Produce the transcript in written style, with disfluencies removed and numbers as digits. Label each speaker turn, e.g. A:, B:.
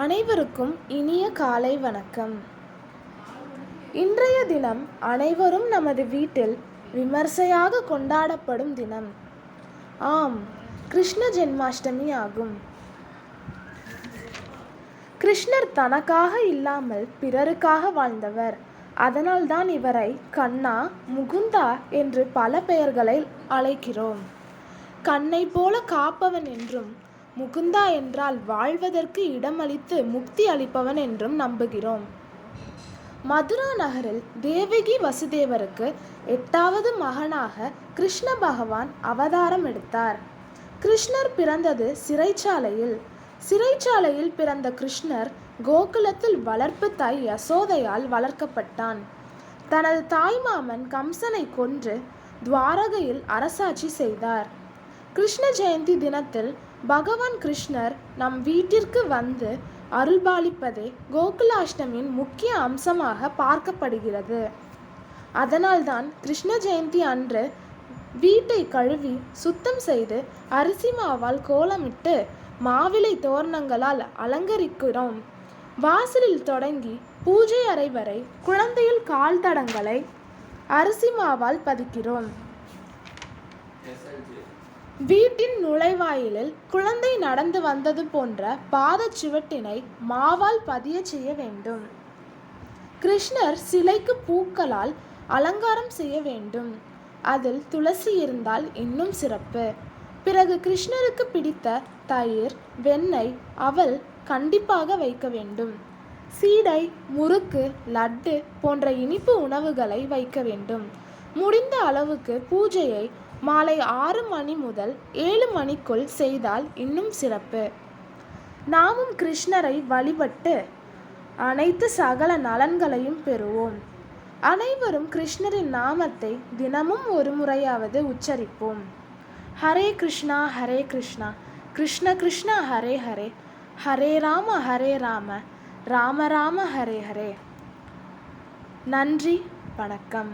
A: அனைவருக்கும் இனிய காலை வணக்கம். இன்றைய தினம் அனைவரும் நமது வீட்டில் விமர்சையாக கொண்டாடப்படும் தினம். ஆம், கிருஷ்ண ஜென்மாஷ்டமி ஆகும். கிருஷ்ணர் தனக்காக இல்லாமல் பிறருக்காக வாழ்ந்தவர். அதனால்தான் இவரை கண்ணா, முகுந்தா என்று பல பெயர்களை அழைக்கிறோம். கண்ணை போல காப்பவன் என்றும், முகுந்தா என்றால் வாழ்வதற்கு இடமளித்து முக்தி அளிப்பவன் என்றும் நம்புகிறோம். மதுரா நகரில் தேவகி வசுதேவருக்கு 8வது மகனாக கிருஷ்ண பகவான் அவதாரம் எடுத்தார். கிருஷ்ணர் பிறந்தது சிறைச்சாலையில். சிறைச்சாலையில் பிறந்த கிருஷ்ணர் கோகுலத்தில் வளர்ப்பு தாய் யசோதையால் வளர்க்கப்பட்டான். தனது தாய்மாமன் கம்சனை கொன்று துவாரகையில் அரசாட்சி செய்தார். கிருஷ்ண ஜெயந்தி தினத்தில் பகவான் கிருஷ்ணர் நம் வீட்டிற்கு வந்து அருள்பாலிப்பதே கோகுலாஷ்டமியின் முக்கிய அம்சமாக பார்க்கப்படுகிறது. அதனால்தான் கிருஷ்ண ஜெயந்தி அன்று வீட்டை கழுவி சுத்தம் செய்து அரிசி மாவால் கோலமிட்டு மாவிலை தோரணங்களால் அலங்கரிக்கிறோம். வாசலில் தொடங்கி பூஜை அறை வரை குழந்தையில் கால் தடங்களை அரிசி மாவால் பதிக்கிறோம். வீட்டின் நுழைவாயிலில் குழந்தை நடந்து வந்தது போன்ற பாதச்சுவட்டினை மாவால் பதிய செய்ய வேண்டும். கிருஷ்ணர் சிலைக்கு பூக்களால் அலங்காரம் செய்ய வேண்டும். அதில் துளசி இருந்தால் இன்னும் சிறப்பு. பிறகு கிருஷ்ணருக்கு பிடித்த தயிர், வெண்ணெய், அவல் கண்டிப்பாக வைக்க வேண்டும். சீடை, முறுக்கு, லட்டு போன்ற இனிப்பு உணவுகளை வைக்க வேண்டும். முடிந்த அளவுக்கு பூஜையை மாலை 6 மணி முதல் 7 மணிக்குள் செய்தால் இன்னும் சிறப்பு. நாமும் கிருஷ்ணரை வழிபட்டு அனைத்து சகல நலன்களையும் பெறுவோம். அனைவரும் கிருஷ்ணரின் நாமத்தை தினமும் ஒரு முறையாவது உச்சரிப்போம். ஹரே கிருஷ்ணா ஹரே கிருஷ்ணா, கிருஷ்ண கிருஷ்ணா ஹரே ஹரே, ஹரே ராம ராம ராம ஹரே ஹரே. நன்றி, வணக்கம்.